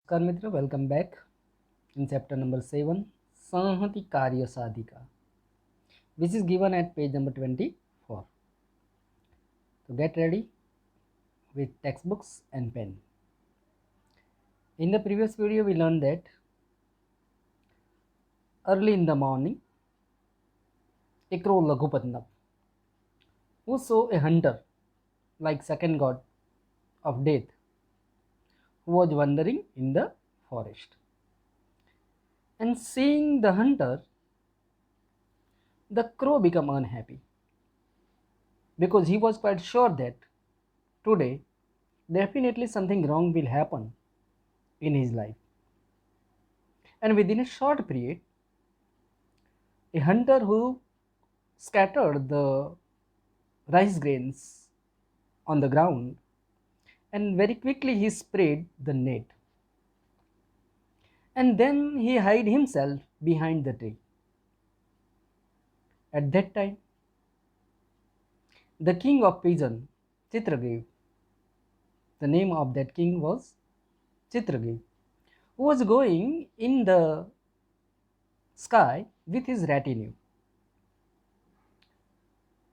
नमस्कार मित्र, welcome back in chapter number 7 Sanhati Karya Sadhika, which is given at page number 24. So get ready with textbooks and pen. In the previous video we learned that early in the morning a crow Laghupatnap, who saw a hunter like second god of death who was wandering in the forest, and seeing the hunter the crow became unhappy because he was quite sure that today definitely something wrong will happen in his life. And within a short period, a hunter who scattered the rice grains on the ground, and very quickly he spread the net, and then he hid himself behind the tree. At that time, the king of pigeon, Chitraketu, the name of that king was Chitraketu, who was going in the sky with his retinue.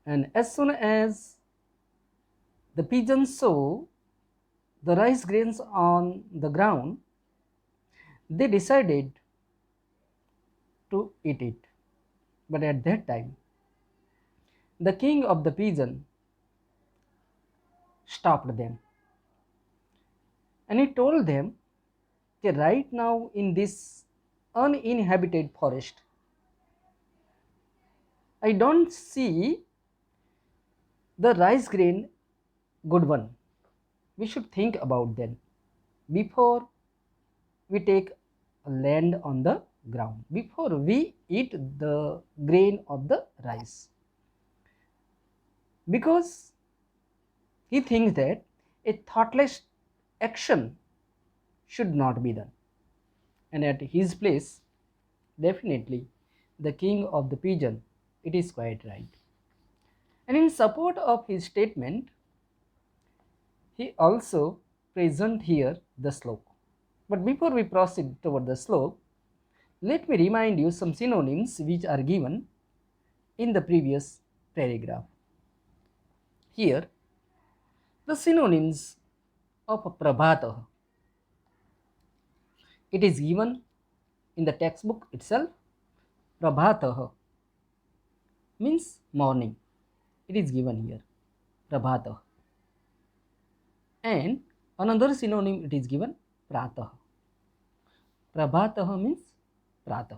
And as soon as the pigeons saw the rice grains on the ground, they decided to eat it. But at that time, the king of the pigeon stopped them, and he told them that right now in this uninhabited forest, I don't see the rice grain good one. We should think about that before we take land on the ground, before we eat the grain of the rice, because he thinks that a thoughtless action should not be done. And at his place, definitely the king of the pigeon, it is quite right. And in support of his statement, he also present here the slope. But before we proceed toward the slope, let me remind you some synonyms which are given in the previous paragraph. Here, the synonyms of Prabhatah. It is given in the textbook itself. Prabhatah means morning. It is given here. Prabhatah. And another synonym it is given Pratah. Prabhatah means Pratah.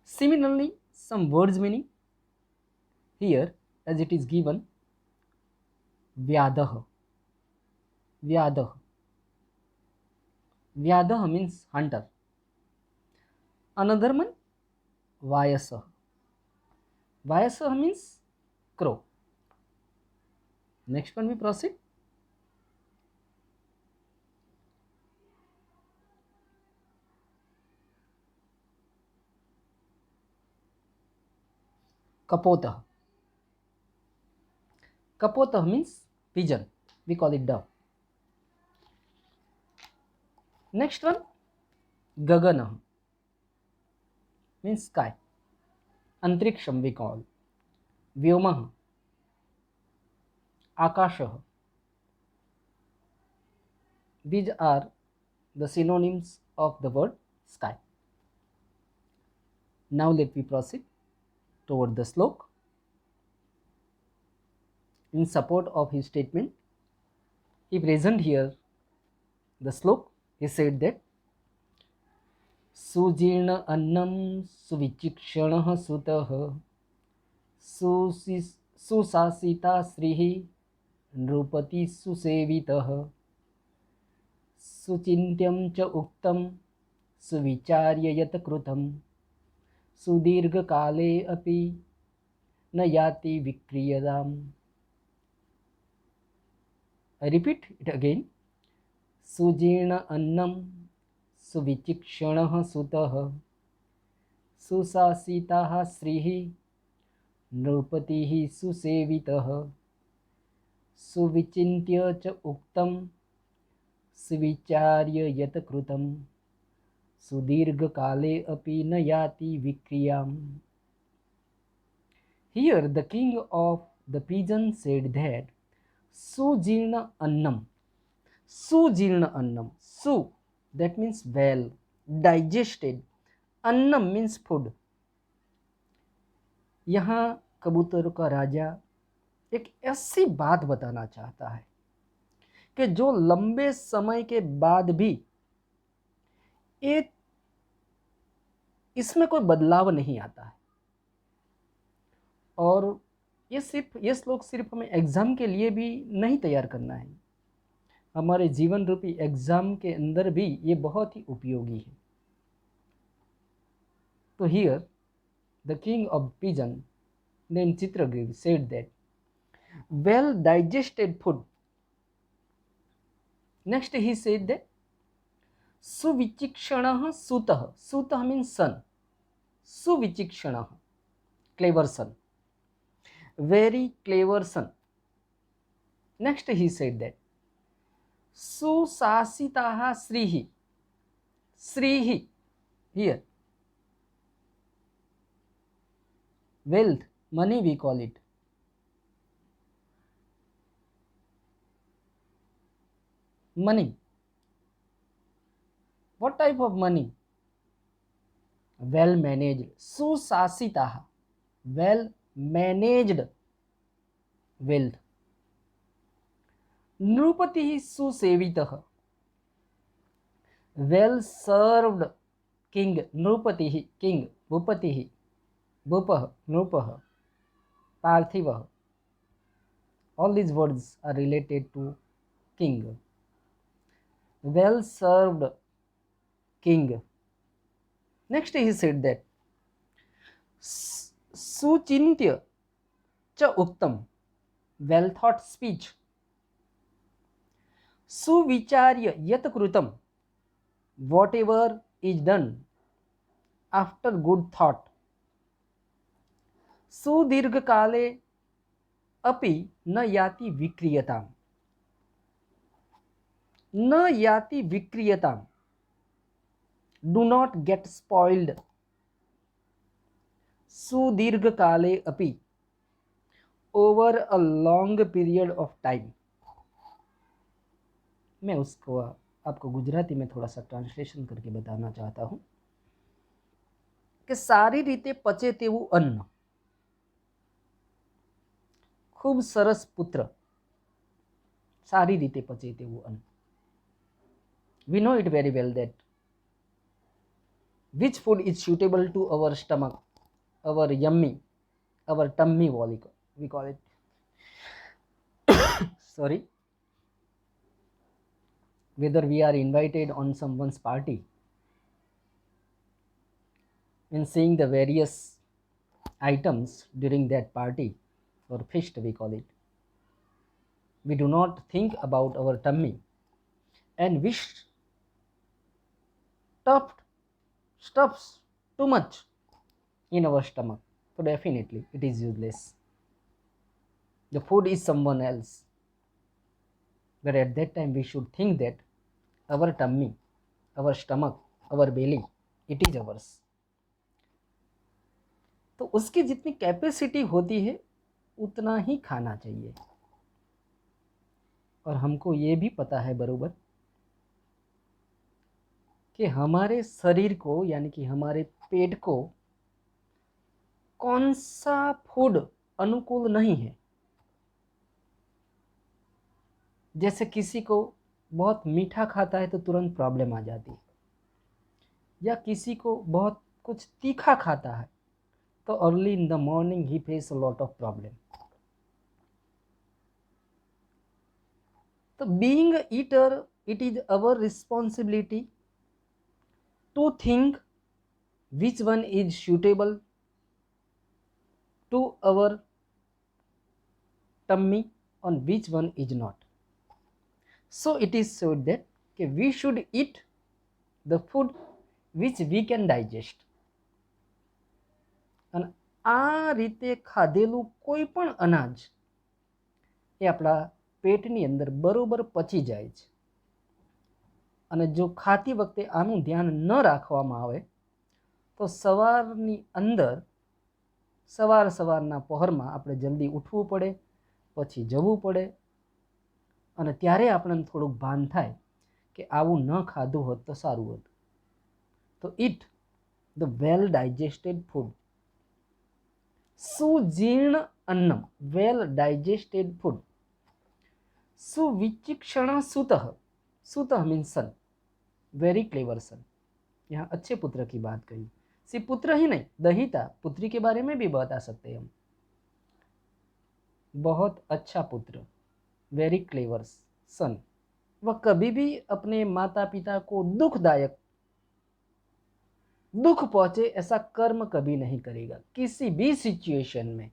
Similarly, some words meaning here as it is given Vyadah. Vyadah. Vyadah means hunter. Another one Vayasah. Vayasah means crow. Next one we proceed. Kapotah. Kapotah means pigeon. We call it dove. Next one Gaganah means sky. Antriksham we call. Vyomah. Akashah. These are the synonyms of the word sky. Now let me proceed toward the slok. In support of his statement, he present here the slok. He said that Sujirna annam suvichikshanah sutah susasita srihi nrupati susevitah suchintyam cha uktam suvicharya yat krutam sudirgha kale api na yati vikriyadam. I repeat it again. Sujirna annam suvichikshanah sutah susasitah srihi नृपतिः सुसेवितः सुविचिन्त्य च उक्तं सुविचार्य यत कृतं सुदीर्घकाले अपि न याति विक्रियाम्. Here the king of the pigeon said that Sujirna annam. Sujirna annam. Su, that means well, digested. Annam means food. यहाँ कबूतर का राजा एक ऐसी बात बताना चाहता है कि जो लंबे समय के बाद भी एक इसमें कोई बदलाव नहीं आता है. और ये श्लोक सिर्फ हमें एग्जाम के लिए भी नहीं तैयार करना है, हमारे जीवन रूपी एग्जाम के अंदर भी ये बहुत ही उपयोगी है. तो here the king of pigeon name Chitragriva said that well digested food. Next he said that suvichikshanah sutah. Sutah means son. Suvichikshanah, clever son, very clever son. Next he said that susasitaha srihi. Srihi, here wealth, money we call it. Money. What type of money? Well managed. Susasitaha, well managed wealth. Nrupati susevitah, well served king. Nrupati, king. Bhupati, Bhupah, Nrupah, Parthivah. All these words are related to king. Well served king. Next he said that suchintya cha uktam, well thought speech. Suvicharya yat krutam, whatever is done after good thought. Sudirghakale api na yati vikriyatam. Na yati vikriyatam, do not get spoiled. Sudirghakale api, over a long period of time. मैं उसको आपको गुजराती में थोड़ा सा translation करके बताना चाहता हूँ कि सारी रीते पचे तेवुं अन्न, खूब सरस पुत्र, सारी रीते पचे तेवुं अन्न. We know it very well that which food is suitable to our stomach, our yummy, our tummy we call it. Sorry. Whether we are invited on someone's party, in seeing the various items during that party or feast we call it, we do not think about our tummy and we stuffs too much in our stomach, so definitely it is useless. The food is someone else, but at that time we should think that our tummy, our stomach, our belly, it is ours. तो उसकी जितनी capacity होती है उतना ही खाना चाहिए. और हमको ये भी पता है बरोबर कि हमारे शरीर को यानी कि हमारे पेट को कौन सा फूड अनुकूल नहीं है. जैसे किसी को बहुत मीठा खाता है तो तुरंत प्रॉब्लम आ जाती है, या किसी को बहुत कुछ तीखा खाता है तो अर्ली इन द मॉर्निंग ही face a lot of problem. तो being eater, it is our responsibility to think which one is suitable to our tummy and which one is not. So it is said that we should eat the food which we can digest. અને આ રીતે ખાધેલું કોઈ પણ અનાજ એ આપણા પેટની અંદર બરોબર પચી જાય છે. અને જો ખાતી વખતે આનું ધ્યાન ન રાખવામાં આવે તો સવારની અંદર સવારના પહોરમાં આપણે જલ્દી ઉઠવું પડે, પછી જવું પડે, અને ત્યારે આપણને થોડુંક ભાન થાય કે આવું ન ખાધું હોત તો સારું હોત. તો it the well digested food. સુજીર્ણ अन्नम, वेल डाइजेस्टेड फूड. सुविचिक्षण सुतः, सुतः means son, very clever son. यहाँ अच्छे पुत्र की बात कही. सिर्फ पुत्र ही नहीं, दहिता पुत्री के बारे में भी बता सकते हैं हम. बहुत अच्छा पुत्र, वेरी क्लेवर सन. वह कभी भी अपने माता पिता को दुख पहुंचे ऐसा कर्म कभी नहीं करेगा किसी भी सिचुएशन में,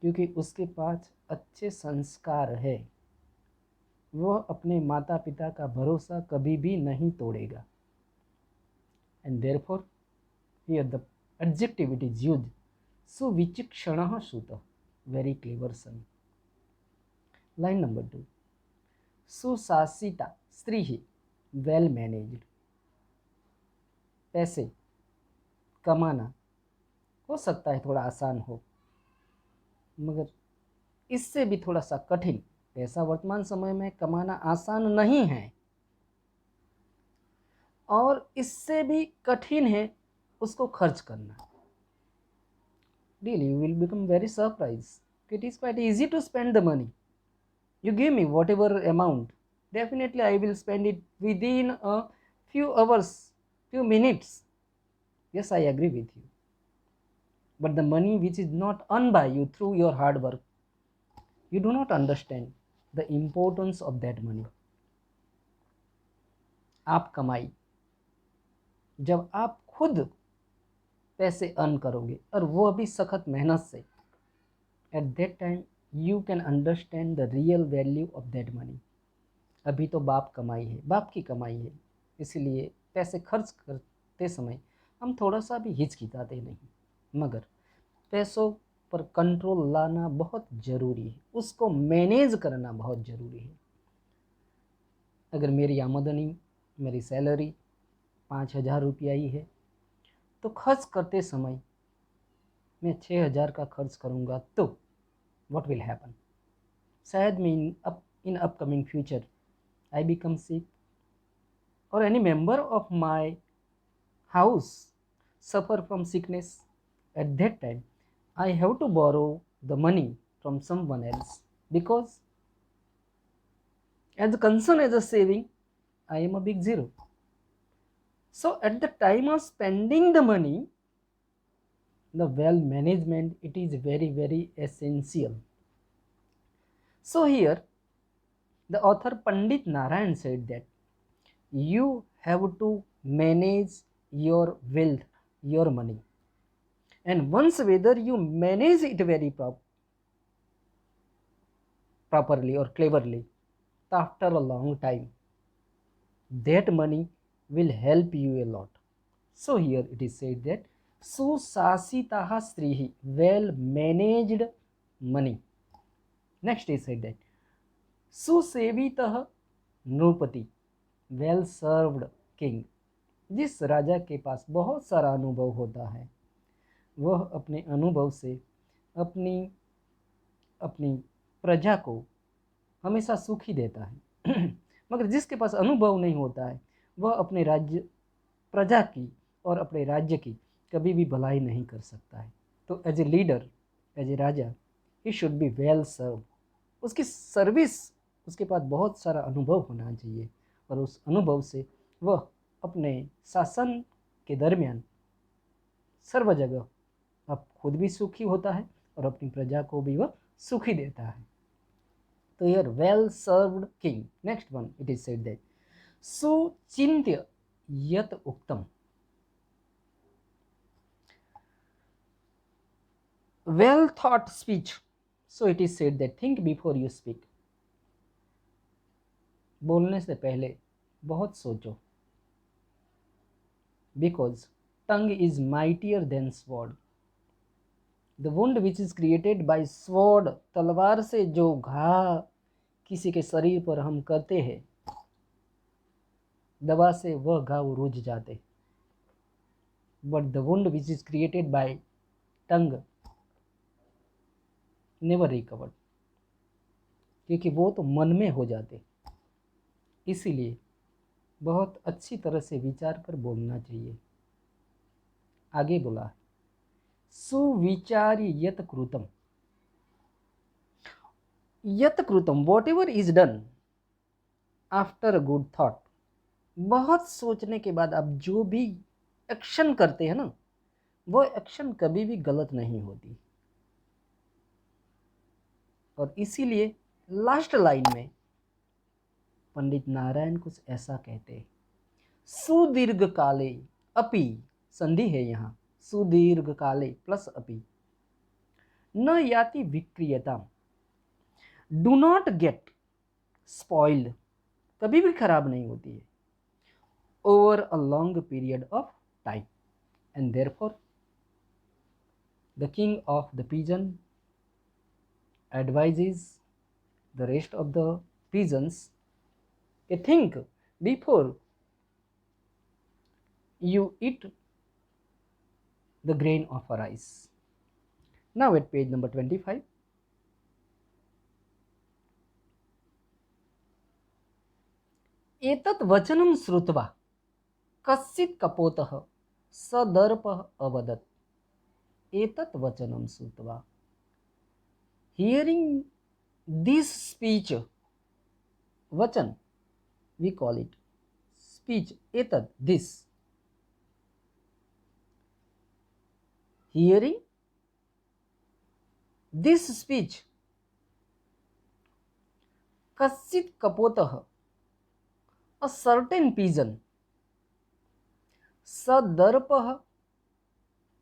क्योंकि उसके पास अच्छे संस्कार है. वह अपने माता पिता का भरोसा कभी भी नहीं तोड़ेगा. And therefore here the adjective it is used, सुविचिक्षणः सुतः, very clever son. Line number 2, सुशासिता स्त्री, वेल मैनेज्ड. पैसे कमाना हो सकता है थोड़ा आसान हो, मगर इससे भी थोड़ा सा कठिन. पैसा वर्तमान समय में कमाना आसान नहीं है, और इससे भी कठिन है उसको खर्च करना. Really, you will become very surprised. It is quite easy to spend the money. You give me whatever amount, definitely I will spend it within a few hours, few minutes. Yes, I agree with you. But the money which is not earned by you through your hard work, you do not understand the importance of that money. आप कमाई, जब आप खुद पैसे earn करोगे और वो भी सख्त मेहनत से, at that time you can understand the real value of that money. अभी तो बाप कमाई है, बाप की कमाई है, इसलिए पैसे खर्च करते समय हम थोड़ा सा भी हिचकिचाते नहीं. मगर पैसों पर कंट्रोल लाना बहुत ज़रूरी है, उसको मैनेज करना बहुत ज़रूरी है. अगर मेरी आमदनी, मेरी सैलरी 5,000 रुपया ही है, तो खर्च करते समय मैं 6,000 का खर्च करूँगा तो व्हाट विल हैपन? शायद मैं in upcoming future I become sick, और any member of my house suffer from sickness. At that time I have to borrow the money from someone else, because as a concern, as a saving, I am a big zero. So at the time of spending the money, the well management, it is very, very essential. So here the author Pandit Narayan said that you have to manage your wealth, your money, and once whether you manage it very properly or cleverly, after a long time that money will help you a lot. So here it is said that susasitaha strihi, well managed money. Next is said that susevitah नृपति, well served king. जिस राजा के पास बहुत सारा अनुभव होता है, वह अपने अनुभव से अपनी प्रजा को हमेशा सुखी देता है. मगर जिसके पास अनुभव नहीं होता है, वह अपने प्रजा की और अपने राज्य की कभी भी भलाई नहीं कर सकता है. तो as a leader, as a raja, he should be well serve. उसकी सर्विस, उसके पास बहुत सारा अनुभव होना चाहिए, और उस अनुभव से वह अपने शासन के दरमियान सर्व जगह अब खुद भी सुखी होता है और अपनी प्रजा को भी वह सुखी देता है. तो here well served king. Next one it is said that सुचिंत्य यत उक्तम, well thought speech. So it is said that think before you speak. बोलने से पहले बहुत सोचो, because tongue is mightier than sword. The wound which is created by sword, तलवार से जो घा किसी के शरीर पर हम करते हैं, दवा से वह घाव रुझ जाते, but the wound which is created bye tongue never recovered, क्योंकि वो तो मन में हो जाते। इसीलिए बहुत अच्छी तरह से विचार कर बोलना चाहिए। आगे बोला, सुविचार्य यत कृतम, यत कृतम what ever is done after a good thought, बहुत सोचने के बाद आप जो भी एक्शन करते हैं ना, वो एक्शन कभी भी गलत नहीं होती। और इसीलिए लास्ट लाइन में पंडित नारायण कुछ ऐसा कहते हैं, सुदीर्घ काले अपि, संधि है यहाँ, सुदीर्घ काले प्लस अपि न याति विक्रियता, डू नॉट गेट स्पॉइल्ड, कभी भी खराब नहीं होती है, over a long period of time, and therefore the king of the pigeon advises the rest of the pigeons to think before you eat the grain of rice. Now at page number 25, एतत् वचनं श्रुत्वा कश्चित् कपोतः सदर्पः अवदत्, एतत् वचनं श्रुत्वा, hearing this speech, वचन we call it speech, एतत् this, hearing this speech, कश्चित् कपोतः, a certain pigeon, સદર્પઃ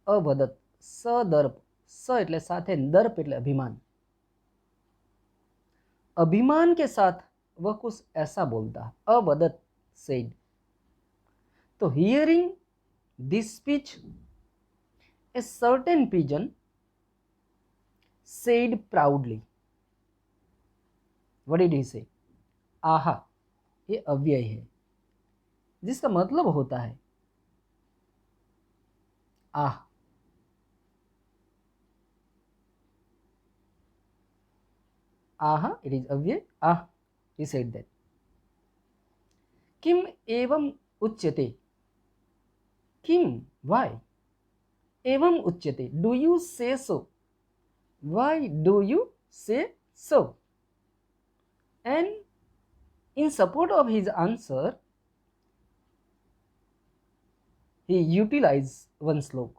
અવદત, સદર્પ, સ એટલે સાથે, દર્પ એટલે अभिमान, अभिमान के साथ वह कुछ ऐसा बोलता, अवदत सेड। तो hearing this speech a certain pigeon said proudly, what did he से, आहा, ये अव्यय है जिसका मतलब होता है आह। आहा, it is अव्यय, आह, he said that। किम एवं उच्यते, किम, why, एवं उच्यते, do you say so, why do you say so, and in support of his answer he utilized one श्लोक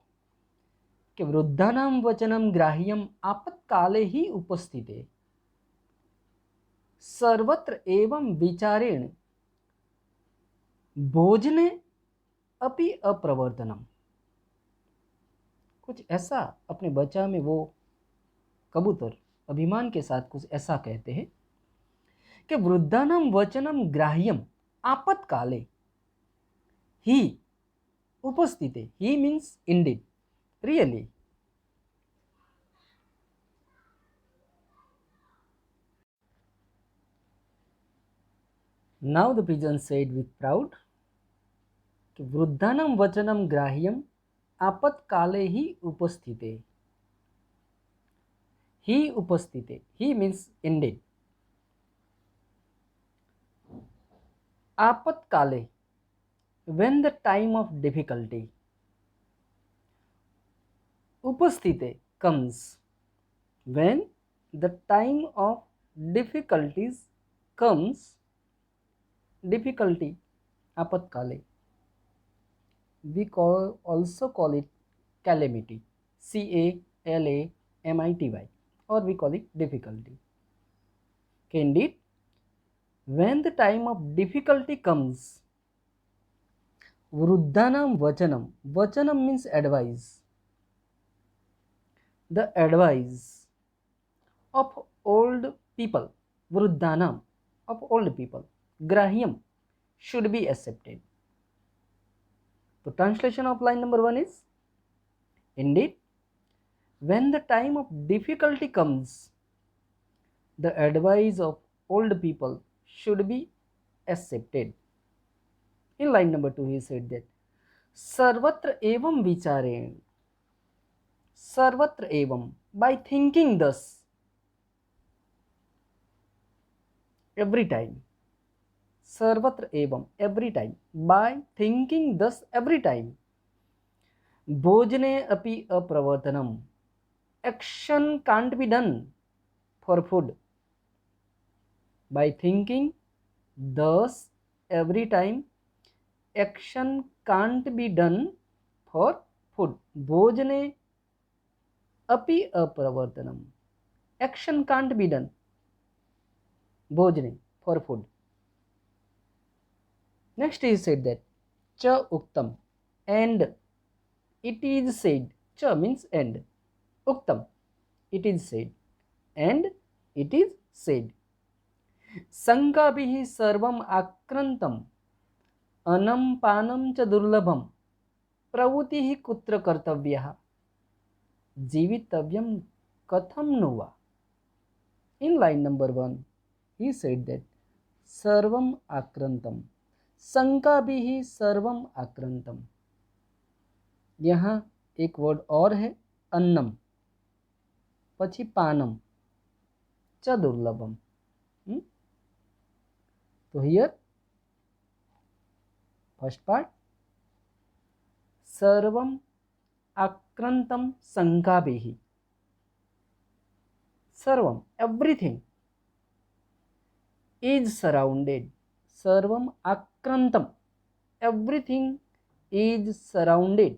कि वृद्धानां वचनं ग्राह्यम आपत्काले ही उपस्थिते सर्वत्र एवं विचारेण भोजने अपि अप्रवर्तनम। कुछ ऐसा अपने बच्चा में वो कबूतर अभिमान के साथ कुछ ऐसा कहते हैं कि वृद्धानां वचनम ग्राह्यम आपत्काले ही उपस्थिते, ही means indeed, really. Now the pigeon said with proud कि वृद्धानां वचनं ग्राह्यम आपत्काले ही उपस्थिते, ही उपस्थिते, ही मीन्स इंडीड, आपत्काले when the time of difficulty, उपस्थिते comes when the time of difficulties comes, difficulty आपत्काले, we also call it calamity, CALAMITY, or we call it difficulty। Indeed, when the time of difficulty comes, वृद्धानां वचनम, वचनम means advice, the advice of old people, वृद्धानाम of old people, ग्राह्यम should be accepted। The translation of line number 1 is, indeed, when the time of difficulty comes, the advice of old people should be accepted। In line number 2, he said that Sarvatra evam vicharein. Sarvatra evam. By thinking thus, every time. Sarvatra evam. Every time. By thinking thus, every time. Bhojane api apravartanam. Action can't be done for food. By thinking thus, every time, action can't be done for food. Bhojane api apravartanam. Action can't be done. Bhojane, for food. Next he said that cha uktam, and it is said. Cha means and. Uktam, it is said. And it is said. Sangabihi sarvam akrantam anam panam cha durlabham pravutihi kutra kartavyah जीवितव्यम कथम नुवा. In line number 1, he said that सर्वम आक्रांतम, शंका भी ही सर्वम आक्रांतम. यहाँ एक word और है अन्नम, पछी पानम च दुर्लभम. तो हियर फर्स्ट पार्ट सर्वम आक्रांतम संगाभिः. सर्वम, everything is surrounded. Sarvam akrantam, everything is surrounded.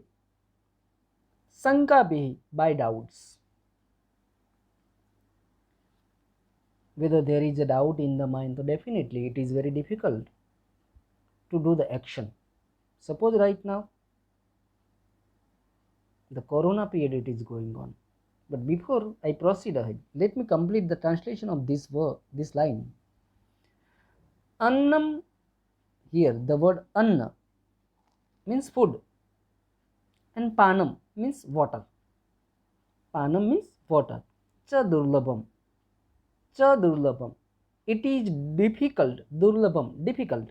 Sankabihi, by doubts. Whether there is a doubt in the mind, so definitely it is very difficult to do the action. Suppose right now the corona period it is going on. But before I proceed ahead, let me complete the translation of this word, this line. Annam, here the word anna means food, and panam means water. Panam means water. Cha durlabham. Cha durlabham. It is difficult, durlabham, difficult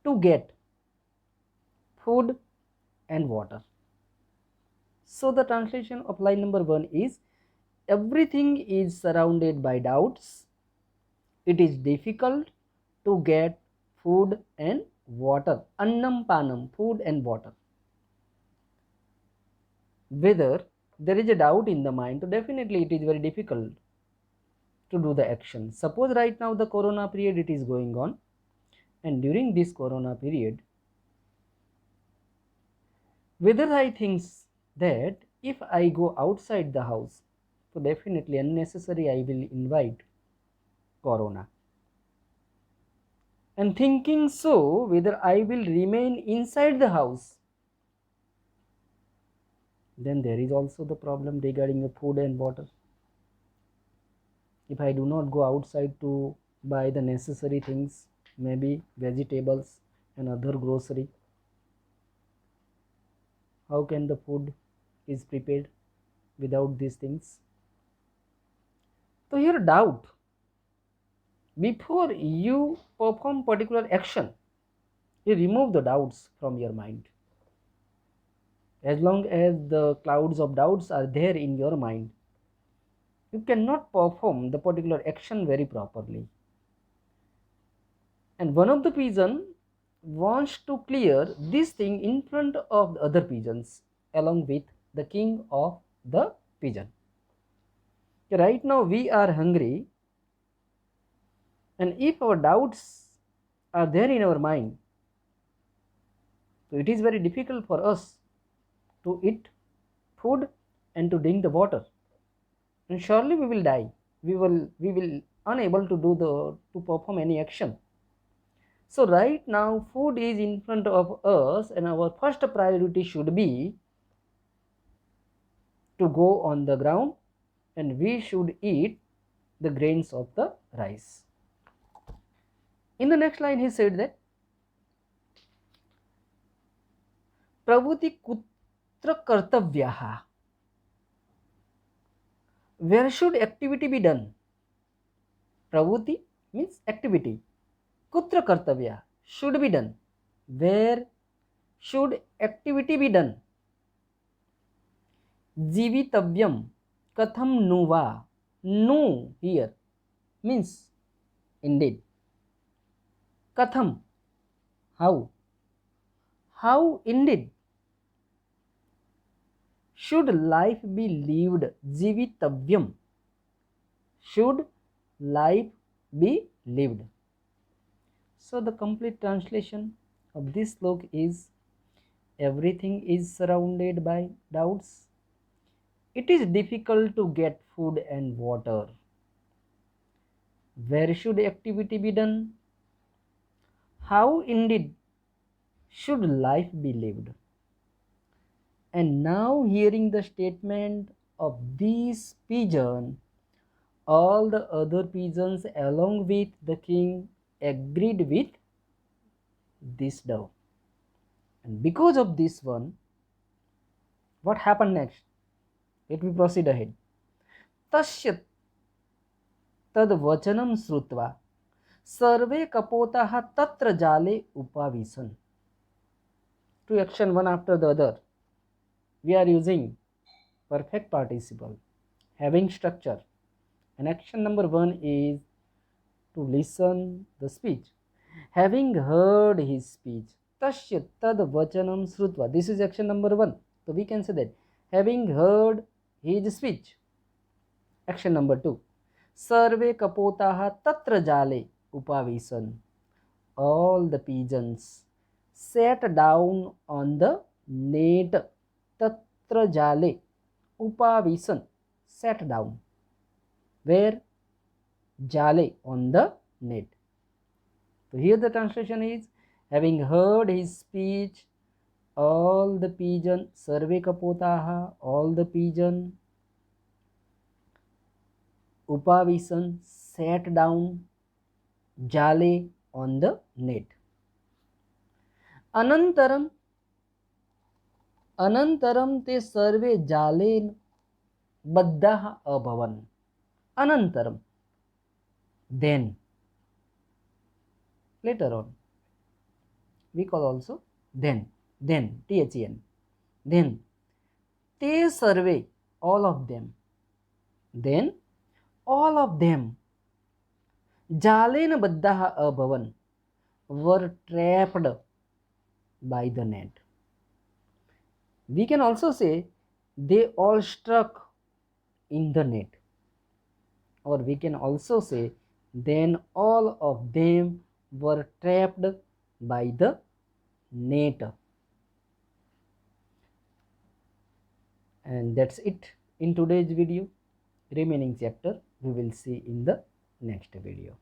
to get food and water. So the translation of line number 1 is everything is surrounded by doubts. It is difficult to get food and water. Annam panam, food and water. Whether there is a doubt in the mind, so definitely it is very difficult to do the action. Suppose right now the corona period it is going on, and during this corona period, whether I think that if I go outside the house, so definitely unnecessary I will invite corona. And thinking so, whether I will remain inside the house, then there is also the problem regarding the food and water. If I do not go outside to buy the necessary things, maybe vegetables and other grocery, how can the food is prepared without these things? So here doubt. Before you perform particular action, you remove the doubts from your mind. As long as the clouds of doubts are there in your mind, you cannot perform the particular action very properly. And one of the pigeon wants to clear this thing in front of the other pigeons along with the king of the pigeon. Right now we are hungry, and if our doubts are there in our mind, so it is very difficult for us to eat food and to drink the water, and surely we will die. We will unable to perform any action. So right now food is in front of us, and our first priority should be to go on the ground, and we should eat the grains of the rice. In the next line he said that Pravuti kutra kartavyaha. Where should activity be done? Pravuti means activity. Kutra kartavya, should be done. Where should activity be done? Jivitavyam katham nu va. Nu here means indeed. Katham, how? How indeed? Should life be lived? Jivitavyam. Should life be lived? So the complete translation of this slok is, everything is surrounded by doubts. It is difficult to get food and water. Where should activity be done? How indeed should life be lived? And now, hearing the statement of this pigeon, all the other pigeons along with the king agreed with this dove. And because of this one, what happened next? Let me proceed ahead. Tasya tad vachanam srutva सर्वे कपोताः तत्र जाले upavisan. To action one after the other, we are using perfect participle having structure, and action number one is to listen the speech. Having heard his speech, tasya tad vachanam srutva, this is action number one. So we can say that having heard his speech. Action number two, sarve kapotaः tatra jale upavisan, all the pigeons sat down on the net. Tatra jale upavisan, sat down. Where? Jale, on the net. So here the translation is, having heard his speech, all the pigeon, sarve kapotaha, all the pigeon, upavisan, sat down, jale, on the net. Anantaram, anantaram te sarve jale baddah abhavan. Anantaram, then, later on, we call also then, then, then, then, te sarve, all of them, then all of them, jalena baddah abhavan, were trapped by the net. We can also say they all struck in the net, or we can also say then all of them were trapped by the net. And that's it in today's video. Remaining chapter we will see in the next video.